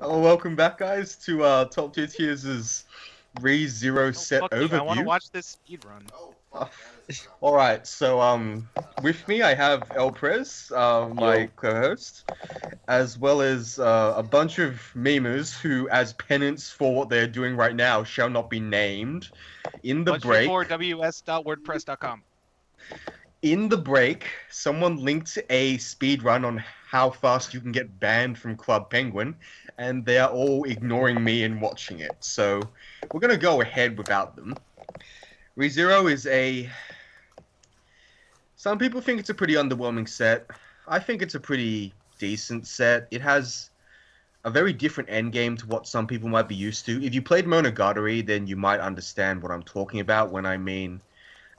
Oh, welcome back, guys, to Top Tier Tiers' Re-Zero No, set fuck you. I want to overview. watch this speed run. All right, so with me I have El Prez, my Yo. co-host, as well as a bunch of memers who, as penance for what they're doing right now, shall not be named. In the break, Punch4ws.wordpress.com. someone linked a speed run on how fast you can get banned from Club Penguin, and they are all ignoring me and watching it. So we're gonna go ahead without them. ReZero is a. Some people think it's a pretty underwhelming set. I think it's a pretty decent set. It has a very different endgame to what some people might be used to. If you played Monogatari, then you might understand what I'm talking about when I mean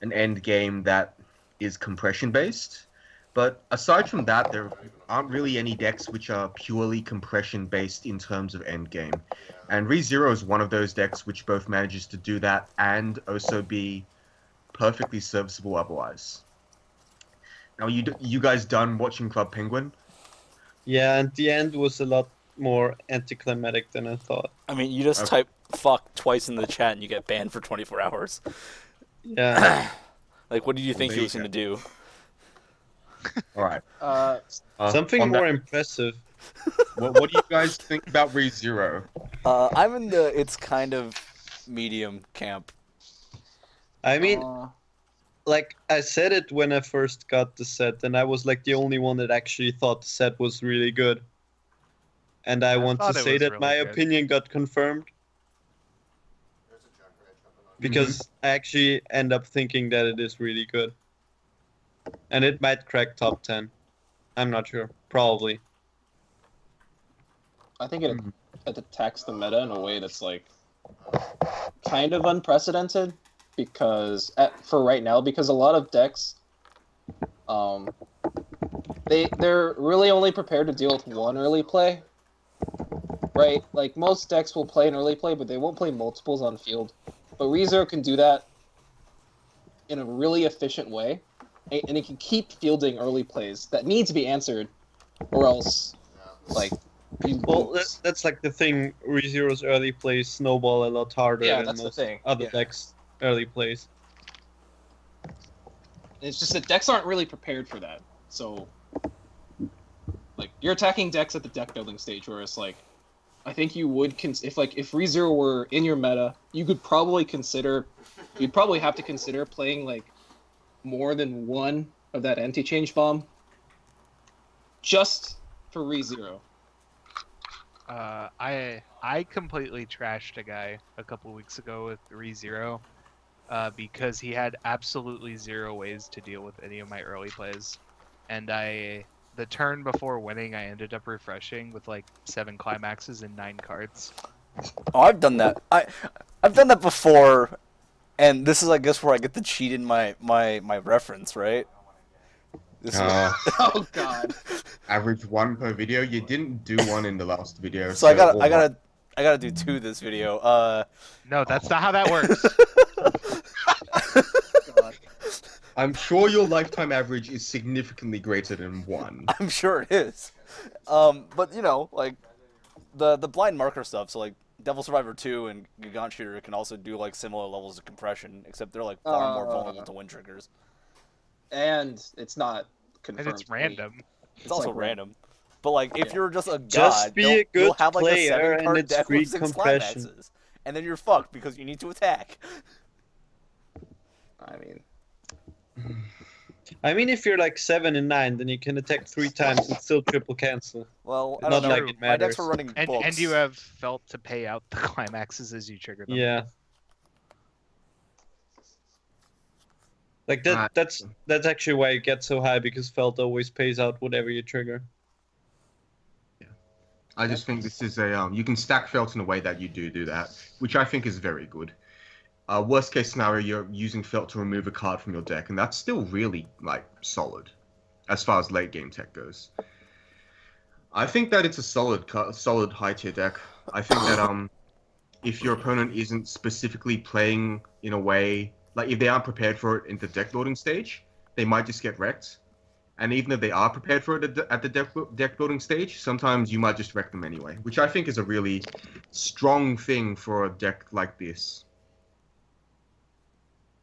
an endgame that is compression based. But aside from that, there aren't really any decks which are purely compression based in terms of endgame. And ReZero is one of those decks which both manages to do that and also be perfectly serviceable otherwise. Now, you guys done watching Club Penguin? Yeah, and the end was a lot more anticlimactic than I thought. I mean, you just type fuck twice in the chat and you get banned for 24 hours. Yeah. Like, what did you think There he you was going to do? All right. Something on more that- impressive. what do you guys think about ReZero? I'm in the it's kind of medium camp. I mean, like, I said it when I first got the set, and I was like the only one that actually thought the set was really good. And I want to thought it say was that really my good. opinion got confirmed. Because I actually end up thinking that it is really good. And it might crack top 10. I'm not sure. Probably. I think it attacks the meta in a way that's like kind of unprecedented because for right now, because a lot of decks, they're really only prepared to deal with one early play, right? Like most decks will play an early play, but they won't play multiples on field. But ReZero can do that in a really efficient way, and it can keep fielding early plays that need to be answered, or else, like. Well, that's like the thing. ReZero's early plays snowball a lot harder Yeah, than that's the most thing. other Yeah. decks' early plays. It's just that decks aren't really prepared for that. So, like, you're attacking decks at the deck building stage, where it's like, I think you would if ReZero were in your meta, you'd probably have to consider playing like more than one of that anti-change bomb, just for ReZero. I completely trashed a guy a couple weeks ago with ReZero because he had absolutely zero ways to deal with any of my early plays, and the turn before winning I ended up refreshing with like 7 climaxes and 9 cards. Oh, I've done that. I've done that before, and this is, I guess, where I get to cheat in my reference, right? This is Oh God! Average one per video. You didn't do one in the last video. so I gotta do 2 this video. No, that's not how that works. God. I'm sure your lifetime average is significantly greater than 1. I'm sure it is. But you know, like the blind marker stuff. So like Devil Survivor 2 and Gigant Shooter can also do like similar levels of compression, except they're like far more vulnerable to wind triggers. And it's not confirmed. And it's random. It's also like random. But like, if you're just a god, Just be a good you'll have like player a 7 and card it's deck free with 6 compression. climaxes, and then you're fucked because you need to attack. I mean, if you're like 7 and 9, then you can attack 3 times and still triple cancel. Well, I Not don't know. like it My decks matters. were running And books. you have felt to pay out the climaxes as you trigger them. Yeah. Like that's actually why it gets so high, because Felt always pays out whatever you trigger. I just think this is a you can stack Felt in a way that you do that, which I think is very good. Worst case scenario, you're using Felt to remove a card from your deck, and that's still really like solid, as far as late game tech goes. I think that it's a solid high tier deck. I think that if your opponent isn't specifically playing in a way, like if they aren't prepared for it in the deck building stage, they might just get wrecked. And even if they are prepared for it at the deck building stage, sometimes you might just wreck them anyway, which I think is a really strong thing for a deck like this.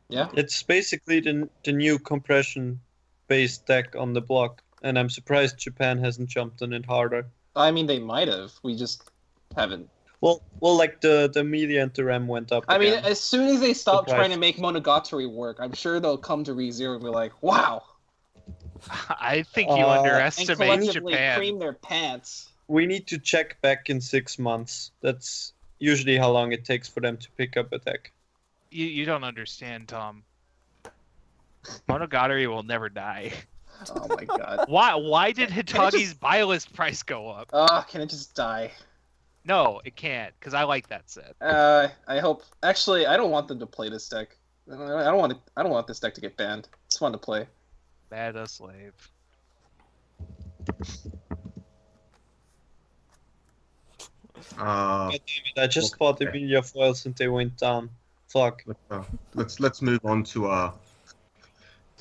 Yeah. It's basically the new compression-based deck on the block, and I'm surprised Japan hasn't jumped on it harder. I mean, they might have. We just haven't. Well, like the media and the RAM went up. I mean, again. as soon as they stop Surprise. trying to make Monogatari work, I'm sure they'll come to ReZero and be like, wow. I think you And And underestimate collectively Japan. cream their pants. We need to check back in 6 months. That's usually how long it takes for them to pick up a deck. You don't understand, Tom. Monogatari will never die. Oh my god. Why did Hitagi's buy list price go up? Can it just die? No, it can't, because I like that set. I hope. Actually, I don't want them to play this deck. I don't want this deck to get banned. It's fun to play. Bad a slave. God damn it, I just bought the media foils and they went down. Fuck. Let's move on to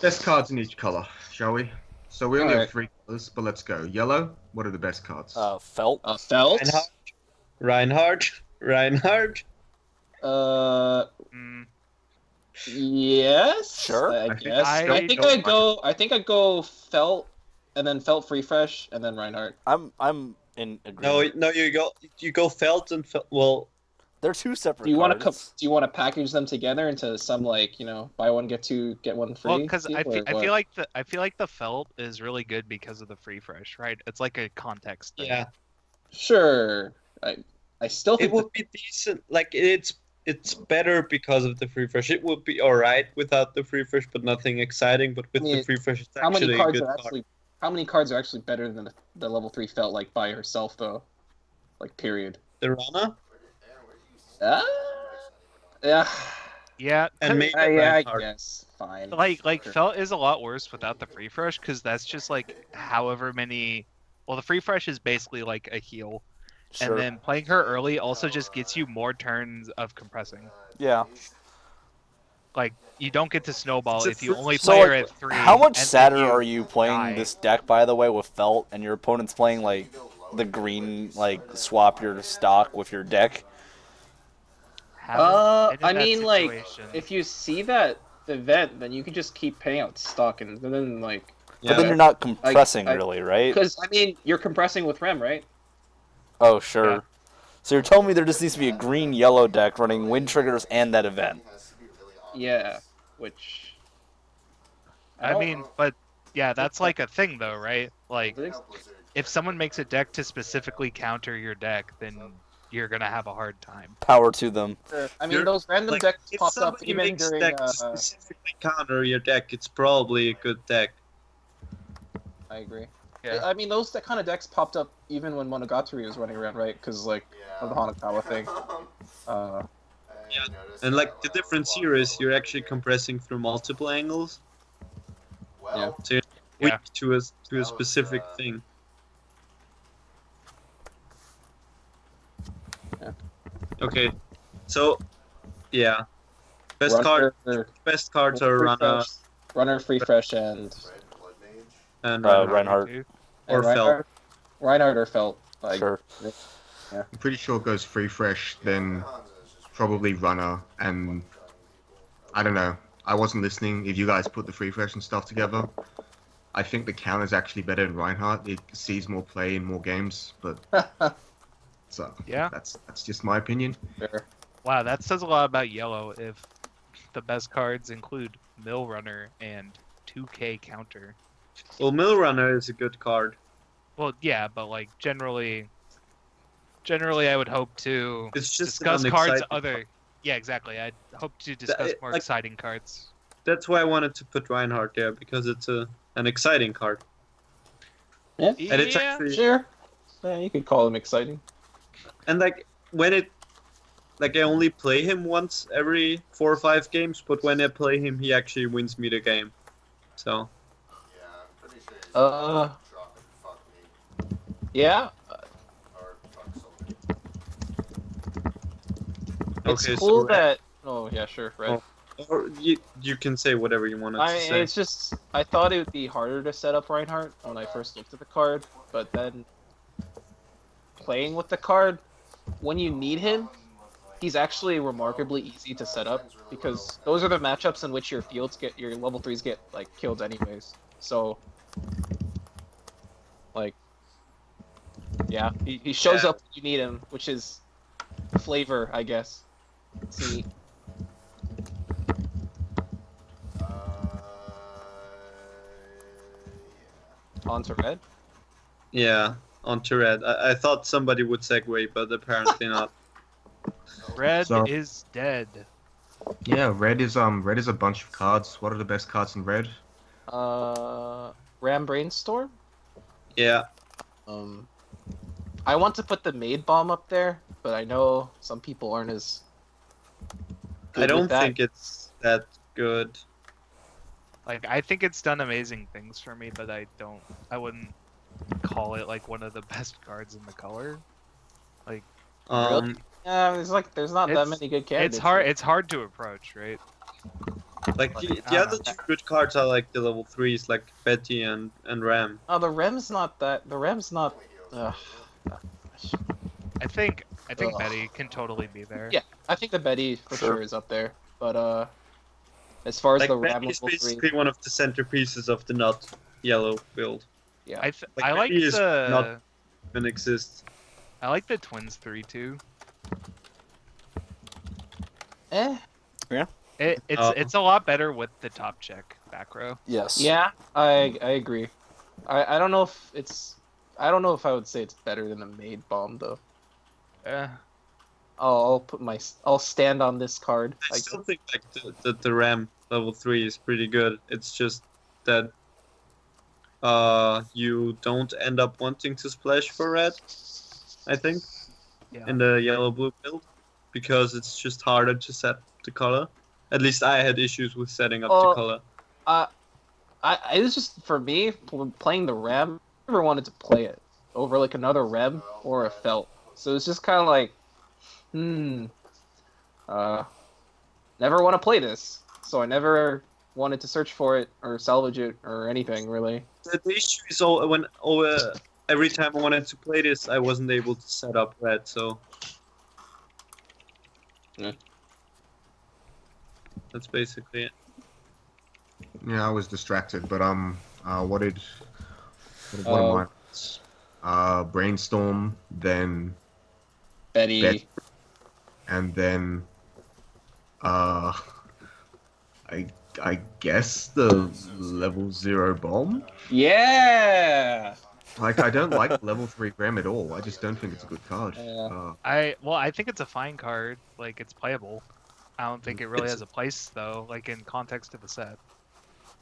best cards in each color, shall we? So we only have 3 colors, but let's go. Yellow. What are the best cards? Felt. Felt. Reinhardt. Yes. Sure. I guess. I I think don't I'd go Felt, and then Felt Free Fresh, and then Reinhardt. I'm in agreement. No, you go Felt and Felt. Well, They're two separate. Do you want cards. to package them together into some, like, buy one get one free? Well, because I deal, or feel what? like the felt is really good because of the free fresh, right? It's like a context thing. yeah. Sure. I still think It would be decent. Like it's better because of the free fresh. It would be alright without the free fresh, but nothing exciting. But with the free fresh, it's how many actually a cards good are card. actually how many cards are actually better than the level 3 Felt, like, by herself though? Like, period. The Rana Yeah. Yeah, and maybe I Reinhardt. guess. Fine. like Sure. felt is a lot worse without the free fresh because that's just like however many. Well, the free fresh is basically like a heal, Sure. and then playing her early also just gets you more turns of compressing. Yeah. Like you don't get to snowball It's a if you only So, play her like, at 3. how much and then sadder you are you playing die. this deck, by the way, with Felt, and your opponent's playing like the green, like swap your stock with your deck? Haven't been I in that mean, like, situation. if you see that event, then you can just keep paying out stock, and then, like, But then you're not compressing I- really, right? because I mean, you're compressing with Rem, right? Oh, sure. Yeah. So you're telling me there just needs to be a green-yellow deck running wind triggers and that event? Yeah, which. I mean, but yeah, that's like a thing though, right? Like if someone makes a deck to specifically counter your deck, then you're gonna have a hard time. Power to them. I mean, You're- those random Like, decks if popped up somebody even makes during. deck to specifically counter your deck, it's probably a good deck. I agree. Yeah. I mean, those kind of decks popped up even when Monogatari was running around, right? Because, like, of the Hanakawa thing. Yeah, and like the difference here is you're actually compressing through multiple angles. Yeah. So you're Yeah. weak to a specific thing. Yeah. Okay, so yeah, best cards are Runner, Free Fresh, and and Reinhardt. or Felt. Reinhardt or Felt. Like, Sure. I'm pretty sure it goes free fresh, then probably runner, and I don't know. I wasn't listening. If you guys put the free fresh and stuff together, I think the count is actually better than Reinhardt. It sees more play in more games, but so Yeah. that's just my opinion. Sure. Wow, that says a lot about yellow if the best cards include Mill Runner and 2K counter. Well, Mill Runner is a good card. Well, yeah, but like generally I would hope to It's just discuss an cards exciting other. card. Yeah, exactly. I'd hope to discuss more like- exciting cards. That's why I wanted to put Reinhardt there because it's an exciting card. Yeah. And it's Yeah. actually Sure. Yeah, you could call him exciting. and like when it like I only play him once every 4 or 5 games, but when I play him, he actually wins me the game. So Yeah. It's okay, cool so that. Oh yeah, sure, right. or you can say whatever you wanted to say. It's just I thought it would be harder to set up Reinhardt when I first looked at the card, but then playing with the card, when you need him, he's actually remarkably easy to set up because those are the matchups in which your level 3s get like killed anyways. So, like, yeah, he shows up when you need him, which is flavor, I guess. See. On to red? Yeah, onto red. I thought somebody would segue, but apparently not. Red So- is dead. Yeah, red is a bunch of cards. What are the best cards in red? Ram Brainstorm? Yeah. I want to put the Maid Bomb up there, but I know some people aren't as good I don't with that. think it's that good. Like, I think it's done amazing things for me, but I wouldn't call it like one of the best cards in the color. Like, Yeah, there's not that It's- many good candidates. it's hard to approach, right? Like the other two good cards are like the level 3s, like Betty and Ram. Oh, the Rem's not that. The Rem's not. Ugh. I think Ugh. Betty can totally be there. Yeah, I think the Betty for Sure. sure is up there. But as far as Like the Ram Betty is level 3, basically one of the centerpieces of the not yellow build. yeah. I like Betty is the not- Even exists. I like the Twins 3-2. It's a lot better with the top check back row. Yes. Yeah, I agree. I don't know if it's. I don't know if I would say it's better than a Maid Bomb though. I'll stand on this card. I still think like the Ram level 3 is pretty good. It's just that you don't end up wanting to splash for red, I think, Yeah. in the yellow-blue build, because it's just harder to set the color. At least I had issues with setting up the color. It was just for me playing the Rem. I never wanted to play it over like another Rem or a Felt. So it's just kind of like, never want to play this. So I never wanted to search for it or salvage it or anything really. The issue is every time I wanted to play this, I wasn't able to set up red. So Yeah. That's basically it. Yeah, I was distracted, but what am I? Brainstorm, then Betty. Bet- and then I guess the level 0 bomb. Yeah. Like, I don't like level 3 Graham at all. I just don't think it's a good card. Yeah. I think it's a fine card. Like, it's playable. I don't think it really It's- has a place though, like in context of the set.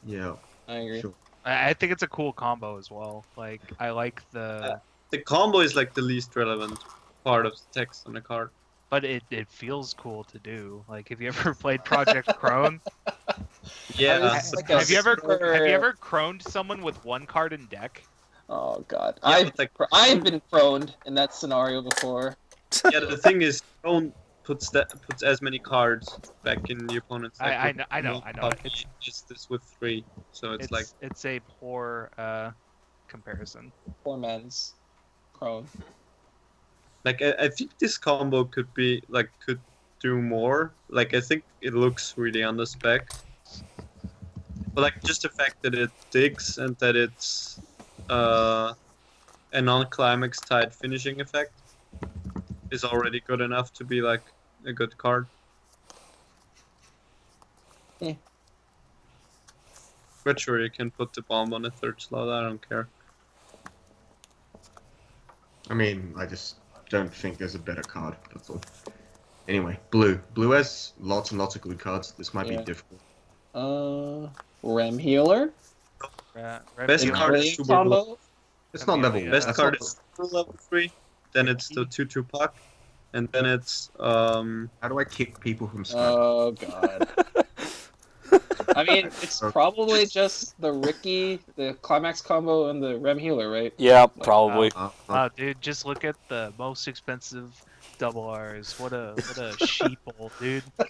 Yeah, I agree. sure. I think it's a cool combo as well. Like, I like the, The combo is like the least relevant part of the text on the card. but it feels cool to do. Like, have you ever played Project Crone? Yeah. It's like Have you ever super- croned someone with one card in deck? Oh god. Yeah, but, like- I've been prone in that scenario before. Yeah, the thing is, don't puts as many cards back in the opponent's deck. I know. It's just this with 3, so it's like it's a poor comparison. Poor man's prone. I think this combo could do more. Like, I think it looks really on the spec, but like just the fact that it digs and that it's a non-climax tied finishing effect is already good enough to be like a good card. Yeah. But sure, you can put the bomb on the 3rd slot. I don't care. I mean, I just don't think there's a better card. That's all. Anyway, blue. Blue has lots and lots of good cards. This might Yeah. be difficult. Rem Healer. Best In card is Brilliant super combo. It's not level. Amelia. Best that's card not- is level 3, then it's the 2/2 puck, and then it's How do I kick people from Skype? Oh god. I mean, it's probably just the Ricky, the climax combo, and the Rem healer, right? Yeah, probably. Dude, just look at the most expensive double R's. What a sheeple, dude. Bet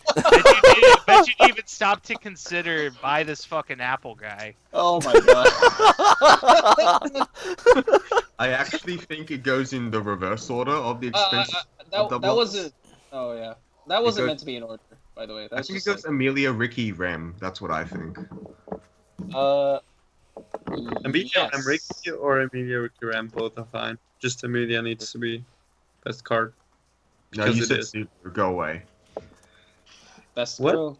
you didn't even stop to consider buy this fucking Apple guy. Oh my god. I actually think it goes in the reverse order of the expense. That double wasn't. Oh yeah, that wasn't goes- meant to be in order, by the way. I That's think it just goes Amelia, Ricky, Rem. That's what I think. Amelia yes. and Ricky or Amelia, Ricky, Ram, both are fine. Just Amelia needs to be best card. No, Because you it said is. Subaru. Go away. Best What? girl.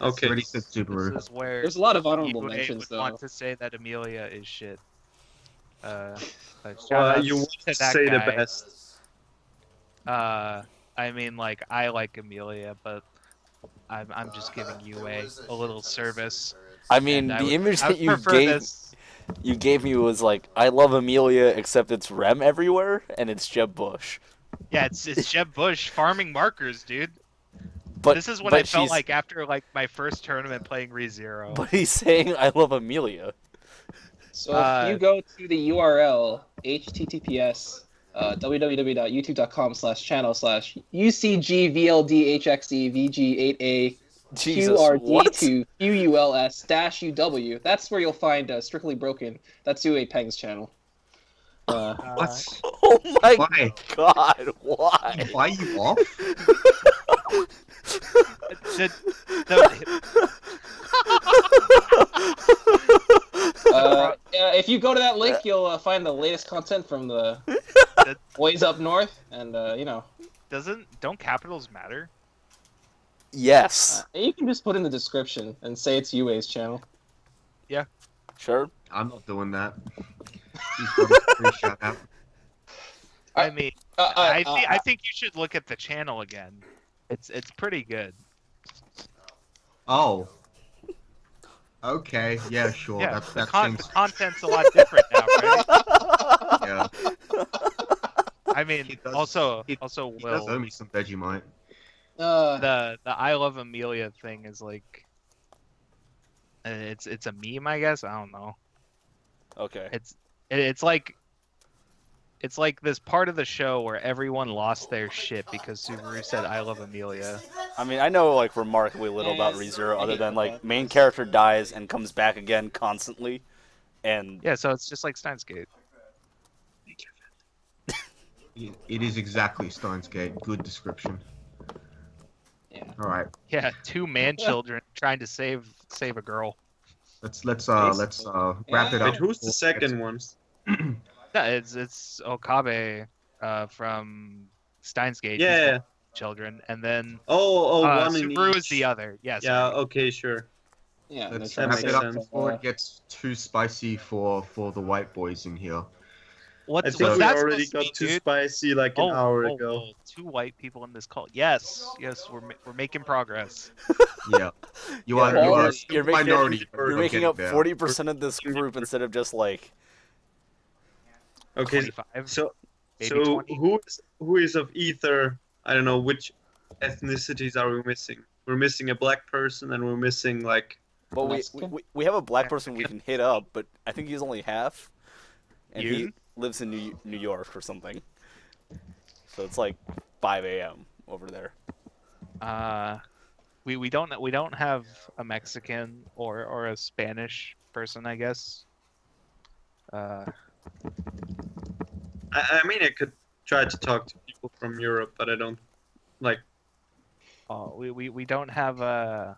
Okay. Already said Subaru. This is where There's a lot of honorable UA mentions would though. want to say that Amelia is shit. Shout Well, outs you want to to that say the guy. best. I mean, like, I like Amelia, but I'm just giving UA a little service. I mean, and I the would- image I that would you prefer gave this. you gave me was like, I love Amelia, except it's Rem everywhere, and it's Jeb Bush. Yeah, it's Jeb Bush farming markers, dude. But This is what but I felt she's- like after like my first tournament playing ReZero. But he's saying, I love Amelia. So if you go to the URL https www.youtube.com/channel/UCGVLDHXEVG8A Jesus, what? QRD2QULS-UW. That's where you'll find Strictly Broken. That's UA Peng's channel. What? Oh my Why? god, why? Why are you off? If you go to that link, you'll find the latest content from the boys up north, and you know. Don't capitals matter? Yes. You can just put in the description and say it's UA's channel. Sure. I'm not doing that. He's got a free shout out. I mean, I think you should look at the channel again. It's pretty good. Oh. Okay. Yeah. Sure. Yeah, that the seems. content's a lot different now, right? Yeah. I mean, He does- also He does owe Will, me some Vegemite. the I love Amelia thing is like, it's a meme, I guess. I don't know. Okay. It's like this part of the show where everyone lost their shit because Subaru said I love Amelia. I mean, I know like remarkably little about ReZero other than like main character dies and comes back again constantly, and Yeah, so it's just like Steins Gate. It is exactly Steins Gate. Good description. Yeah. All right. Yeah, two man children trying to save a girl. Let's wrap it Yeah. up. Wait, who's the second one? Yeah, it's Okabe from Steins Gate. he's Yeah. one of the children, and then Oh, one in Subaru is each. the other. Yes. Yeah, okay, sure. Yeah, Let's they're that wrap trying it to up sense. before it gets too spicy for the white boys in here. I What's think we that already supposed to got be, too dude? spicy like an hour ago. Two white people in this call. Yes, we're making progress. Yeah. You Yeah, are well, still you're the making- minority. but you're you're we're making getting up there. 40% of this group instead of just like. Okay, 25. so maybe so 20. who is of either, I don't know, which ethnicities are we missing? We're missing a black person and we're missing like But Mexican? we have a black person we can hit up, but I think he's only half, and he Yoon? lives in New York or something. So it's like 5 a.m. over there. We don't have a Mexican or a Spanish person, I guess. I mean I could try to talk to people from Europe, but I don't like We don't have a.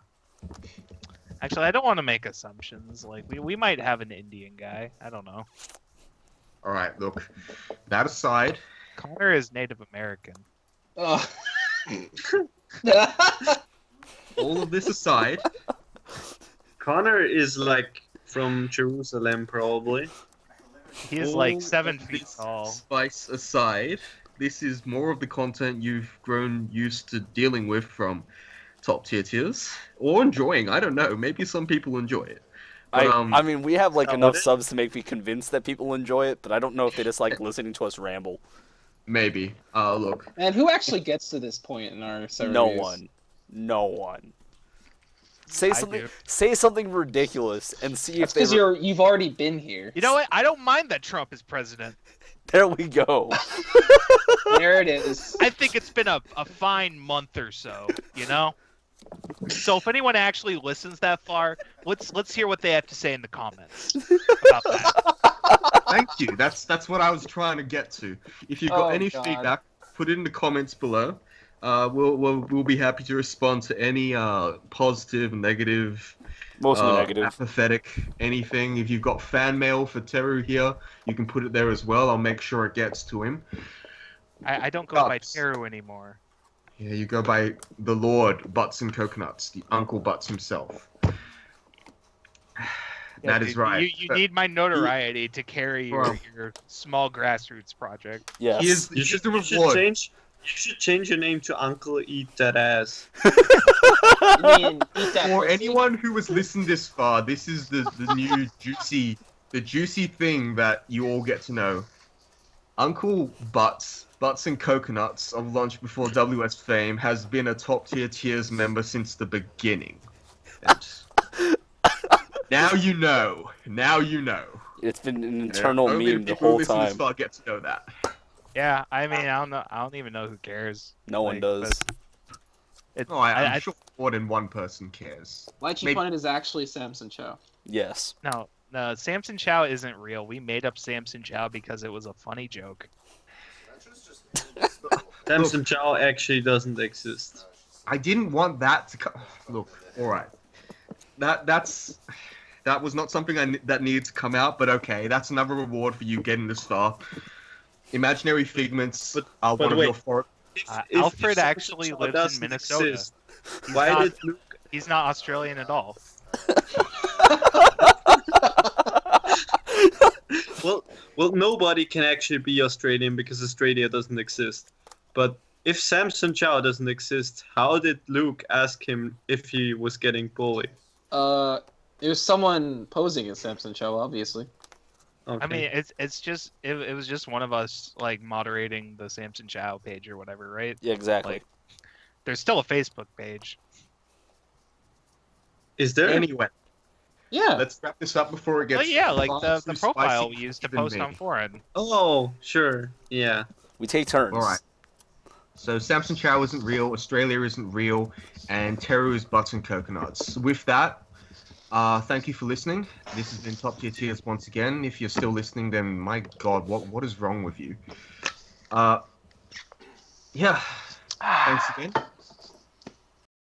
Actually, I don't want to make assumptions. Like we might have an Indian guy. I don't know. All right. Look. That aside, Connor is Native American. Oh. all of this aside, Connor is like from Jerusalem probably. He is all like of 7 feet this tall. Spice aside, this is more of the content you've grown used to dealing with from top tiers or enjoying. I don't know. Maybe some people enjoy it. But, I mean, we have like Oh, enough what is- subs to make me convinced that people enjoy it, but I don't know if they just like listening to us ramble. maybe. Look. And who actually gets to this point in our server? No one. Say I something. do. Say something ridiculous and see That's if they. because you've already been here. You know what? I don't mind that Trump is president. There we go. There it is. I think it's been a fine month or so, you know? So if anyone actually listens that far, let's hear what they have to say in the comments about that. Thank you. That's what I was trying to get to. If you've got Oh, any God. feedback, put it in the comments below. We'll be happy to respond to any positive, negative, Mostly negative. apathetic, anything. If you've got fan mail for Teru here, you can put it there as well. I'll make sure it gets to him. I don't go by Butts. Teru anymore. Yeah, you go by the Lord Butts and Coconuts, the Uncle Butts himself. That is dude, right. You need my notoriety to carry Bro. your small grassroots project. Yes. Here's You should, the you should reward. change. You should change your name to Uncle Eat That Ass. You mean eat that For pussy? anyone who has listened this far, this is the new juicy thing that you all get to know. Uncle Butts and Coconuts of Lunch Before WS fame has been a top tier tiers member since the beginning. And now you know. Now you know. It's been an internal Only meme the people who whole listen this time. far get to know that. Yeah, I mean, I don't know. I don't even know who cares. No one Like, does. It, Oh, I'm I- sure more than one person cares. Light Maybe- Planet is actually Samson Cho. Yes. No, Samson Chow isn't real. We made up Samson Chow because it was a funny joke. Samson Chow actually doesn't exist. I didn't want that to come. Look, all right. That was not something that needed to come out, but okay, that's another reward for you getting the star. Imaginary figments are but one of wait. your four. Alfred Samson actually Chow lives in doesn't Minnesota. exist, He's why not, did Luke? he's not Australian at all. Well, nobody can actually be Australian because Australia doesn't exist. But if Samson Chow doesn't exist, how did Luke ask him if he was getting bullied? There's someone posing as Samson Cho, obviously. Okay. I mean, it was just one of us like moderating the Samson Chow page or whatever, right? Yeah, exactly. Like, there's still a Facebook page. is there? Anyway, Yeah. let's wrap this up before it gets. But yeah, like the too profile spicy we used to even post me. on forum. Oh, sure. Yeah. We take turns. All right. So Samson Chow isn't real, Australia isn't real, and Teru is Butts and Coconuts. With that, thank you for listening. This has been Top Tier Tiers once again. If you're still listening, then my God, what is wrong with you? Yeah. Thanks again.